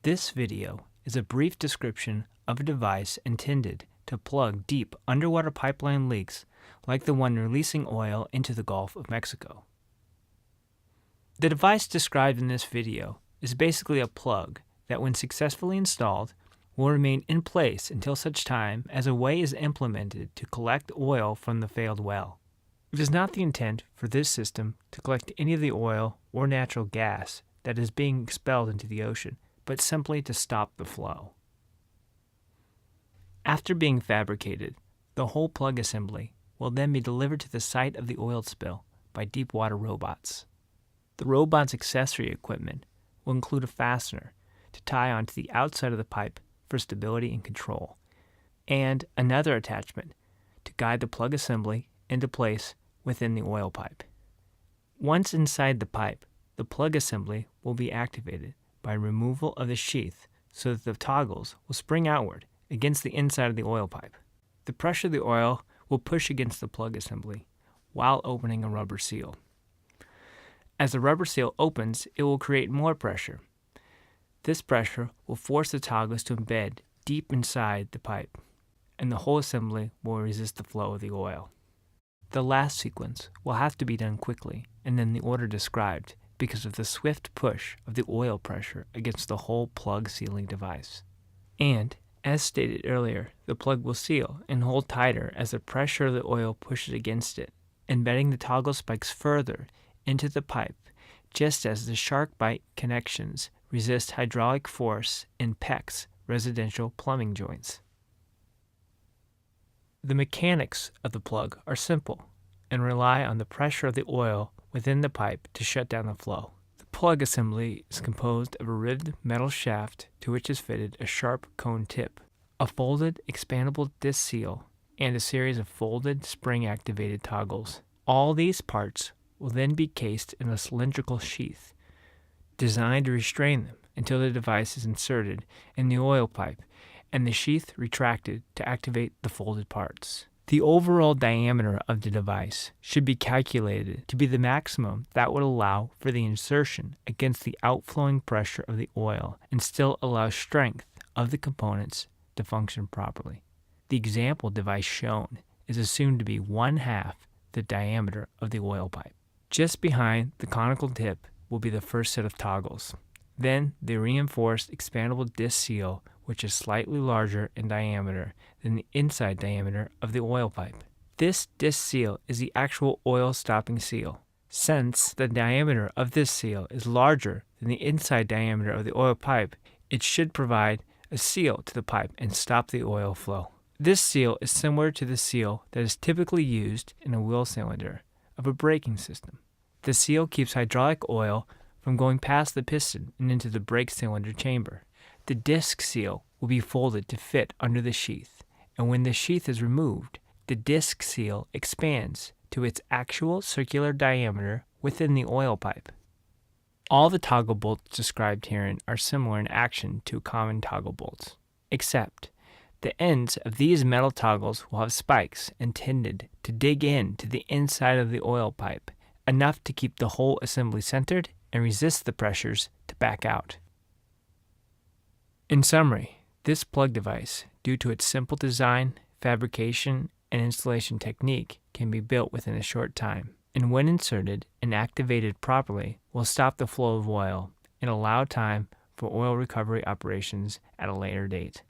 This video is a brief description of a device intended to plug deep underwater pipeline leaks like the one releasing oil into the Gulf of Mexico. The device described in this video is basically a plug that, when successfully installed, will remain in place until such time as a way is implemented to collect oil from the failed well. It is not the intent for this system to collect any of the oil or natural gas that is being expelled into the ocean, but simply to stop the flow. After being fabricated, the whole plug assembly will then be delivered to the site of the oil spill by deep water robots. The robot's accessory equipment will include a fastener to tie onto the outside of the pipe for stability and control, and another attachment to guide the plug assembly into place within the oil pipe. Once inside the pipe, the plug assembly will be activated by removal of the sheath so that the toggles will spring outward against the inside of the oil pipe. The pressure of the oil will push against the plug assembly while opening a rubber seal. As the rubber seal opens, it will create more pressure. This pressure will force the toggles to embed deep inside the pipe, and the whole assembly will resist the flow of the oil. The last sequence will have to be done quickly and in the order described because of the swift push of the oil pressure against the whole plug sealing device. And, as stated earlier, the plug will seal and hold tighter as the pressure of the oil pushes against it, embedding the toggle spikes further into the pipe, just as the shark bite connections resist hydraulic force in PEX residential plumbing joints. The mechanics of the plug are simple and rely on the pressure of the oil within the pipe to shut down the flow. The plug assembly is composed of a ribbed metal shaft to which is fitted a sharp cone tip, a folded expandable disc seal, and a series of folded spring-activated toggles. All these parts will then be cased in a cylindrical sheath designed to restrain them until the device is inserted in the oil pipe and the sheath retracted to activate the folded parts. The overall diameter of the device should be calculated to be the maximum that would allow for the insertion against the outflowing pressure of the oil and still allow strength of the components to function properly. The example device shown is assumed to be 1/2 the diameter of the oil pipe. Just behind the conical tip will be the first set of toggles. Then the reinforced expandable disc seal, which is slightly larger in diameter than the inside diameter of the oil pipe. This disc seal is the actual oil stopping seal. Since the diameter of this seal is larger than the inside diameter of the oil pipe, it should provide a seal to the pipe and stop the oil flow. This seal is similar to the seal that is typically used in a wheel cylinder of a braking system. The seal keeps hydraulic oil from going past the piston and into the brake cylinder chamber. The disc seal will be folded to fit under the sheath, and when the sheath is removed, the disc seal expands to its actual circular diameter within the oil pipe. All the toggle bolts described herein are similar in action to common toggle bolts, except the ends of these metal toggles will have spikes intended to dig into the inside of the oil pipe, enough to keep the whole assembly centered and resist the pressures to back out. In summary, this plug device, due to its simple design, fabrication, and installation technique, can be built within a short time, and when inserted and activated properly, will stop the flow of oil and allow time for oil recovery operations at a later date.